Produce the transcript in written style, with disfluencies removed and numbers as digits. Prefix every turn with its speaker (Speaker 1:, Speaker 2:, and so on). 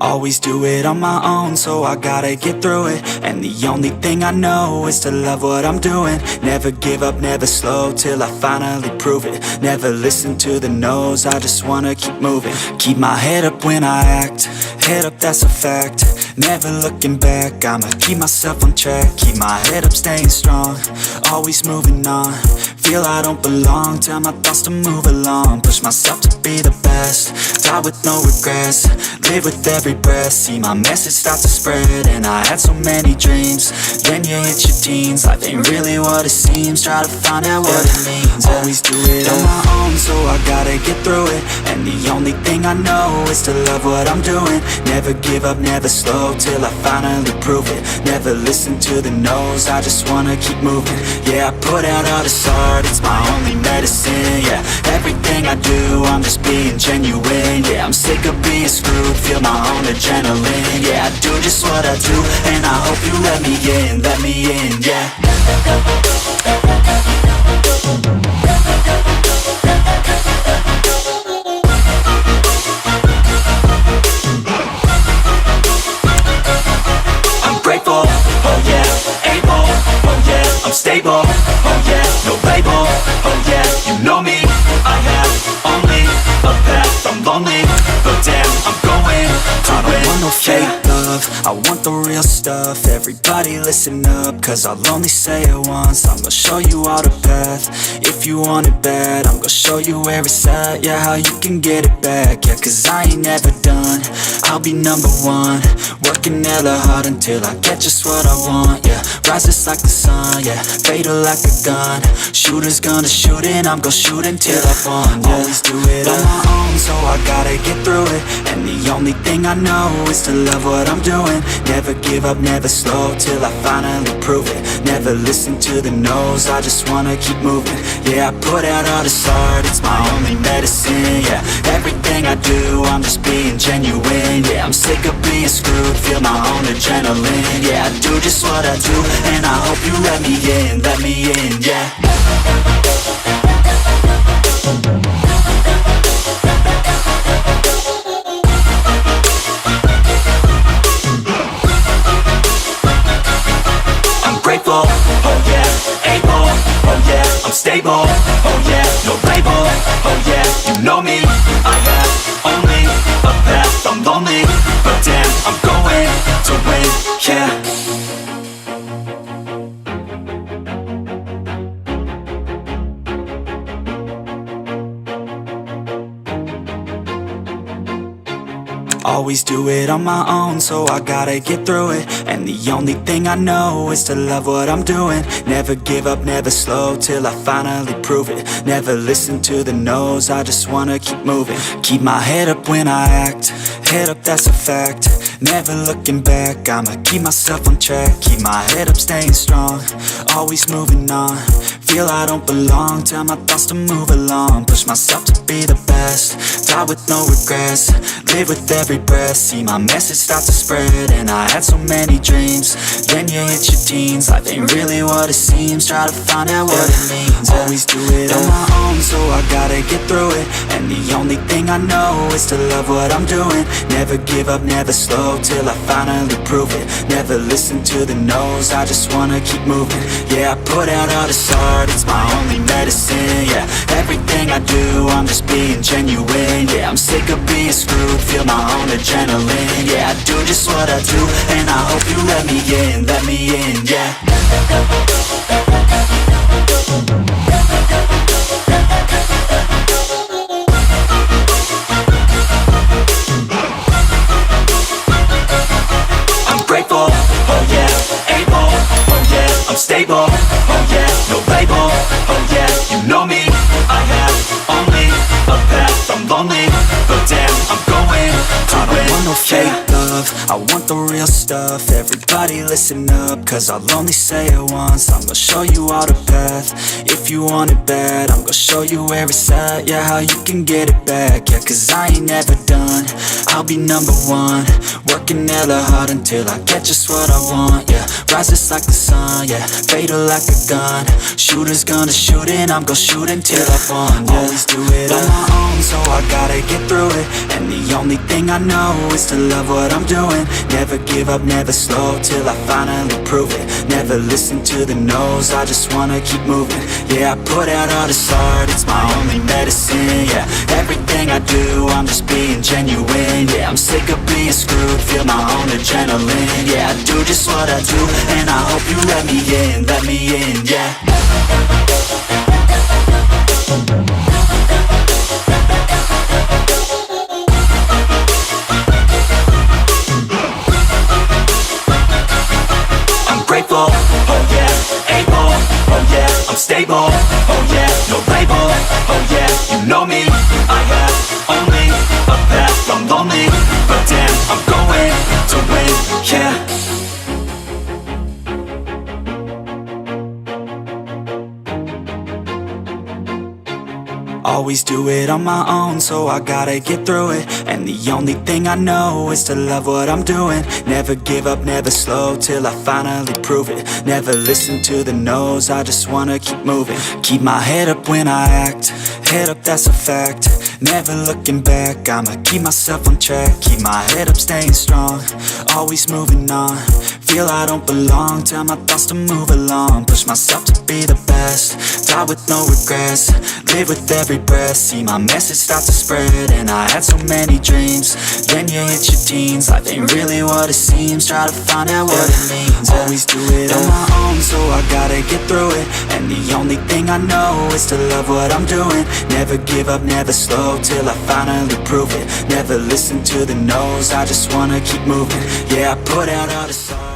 Speaker 1: Always do it on my own, so I gotta get through it. And the only thing I know is to love what I'm doing. Never give up, never slow, till I finally prove it. Never listen to the no's, I just wanna keep moving. Keep my head up when I act, head up, that's a fact. Never looking back, I'ma keep myself on track. Keep my head up, staying strong, always moving on. Feel I don't belong, tell my thoughts to move along. Push myself to be the best, die with no regrets. Live with every breath, see my message start to spread. And I had so many dreams, then you hit your teens. Life ain't really what it seems, try to find out what it means. Always do it on my own, so I gotta get through it. And the only thing I know is to love what I'm doing. Never give up, never slow, till I finally prove it. Never listen to the no's, I just wanna keep moving. Yeah, I put out all this art, it's my only medicine. Yeah, everything I do, I'm just being genuine. Yeah, I'm sick of being screwed, feel my own adrenaline. Yeah, I do just what I do, and I hope you let me in, yeah. I'm grateful, oh yeah, able, oh yeah, I'm stable, oh yeah, no label, oh yeah, you know me, I have only a path, I'm lonely, but damn, I'm going to win. I don't want no fake love, I want the real stuff. Everybody listen up, cause I'll only say it once. I'm gonna show you all the path, if you want it bad. I'm gonna show you where it's at, yeah, how you can get it back. Yeah, cause I ain't never done, I'll be number one. Working hella hard until I get just what I want, yeah. Rises like the sun, yeah, fatal like a gun. Shooters gonna shoot and I'm gonna shoot until I won, yeah. Always do it on my own, so I gotta get through it. And the only thing I know is to love what I'm doing. Never give up, never slow, till I finally prove it. Never listen to the no's, I just wanna keep moving. Yeah, I put out all this art, it's my only medicine. Yeah, everything I do, I'm just being genuine. Yeah, I'm sick of being screwed, feel my own adrenaline. Yeah, I do just what I do, and I hope you let me in, yeah. Grateful, oh yeah, able, oh yeah, I'm stable, oh yeah, no label, oh yeah, you know me, I have only a path, I'm lonely, but damn, I'm going to win, yeah. Always do it on my own, so I gotta get through it. And the only thing I know is to love what I'm doing. Never give up, never slow, till I finally prove it. Never listen to the no's, I just wanna keep moving. Keep my head up when I act, head up, that's a fact. Never looking back, I'ma keep myself on track. Keep my head up, staying strong, always moving on. Feel I don't belong, tell my thoughts to move along. Push myself to be the best, die with no regrets. Live with every breath, see my message start to spread. And I had so many dreams, then you hit your teens. Life ain't really what it seems, try to find out what it means. Always do it on my own, so I gotta get through it. And the only thing I know is to love what I'm doing. Never give up, never slow, till I finally prove it. Never listen to the no's, I just wanna keep moving. Yeah, I put out all this art, it's my only medicine. Yeah, everything I do, I'm just being genuine. Yeah, I'm sick of being screwed, feel my own adrenaline. Yeah, I do just what I do, and I hope you let me in, yeah. I'm grateful, oh yeah, able, oh yeah, I'm stable, oh yeah, no label, oh yeah, you know me, I have only a path, I'm lonely, but damn, I'm going to win. I don't want no fake love, I want the real stuff, everybody listen up, cause I'll only say it once. I'm gonna show you all the path, if you want it bad. I'm gonna show you where it's at, yeah, how you can get it back. Yeah, cause I ain't never done, I'll be number one. Working hella hard until I get just what I want, yeah. Rises like the sun, yeah, fatal like a gun. Shooter's gonna shoot and I'm gonna shoot until I won, yeah. Always do it on my own, so I gotta get through it. And the only thing I know is to love what I'm doing. Never give up, never slow, till I finally prove it. Never listen to the no's, I just wanna keep moving. Yeah, I put out all this art, it's my only medicine, yeah. Everything I do, I'm just being genuine, yeah. I'm sick of being screwed, feel my own adrenaline, yeah. I do just what I do, and I hope you let me in, yeah. Grateful, oh yeah, able, oh yeah, I'm stable, oh yeah, no label, oh yeah, you know me, I have only a path, I'm lonely, but damn, I'm going to win, yeah. Always do it on my own, so I gotta get through it. And the only thing I know is to love what I'm doing. Never give up, never slow, till I finally prove it. Never listen to the no's, I just wanna keep moving. Keep my head up when I act, head up, that's a fact. Never looking back, I'ma keep myself on track. Keep my head up, staying strong, always moving on. Feel I don't belong, tell my thoughts to move along. Push myself to be the best, die with no regrets. Live with every breath, see my message start to spread. And I had so many dreams, then you hit your teens. Life ain't really what it seems, try to find out what it means. Always do it on my own, so I gotta get through it. And the only thing I know is to love what I'm doing. Never give up, never slow, till I finally prove it. Never listen to the no's, I just wanna keep moving. Yeah, I put out all the songs.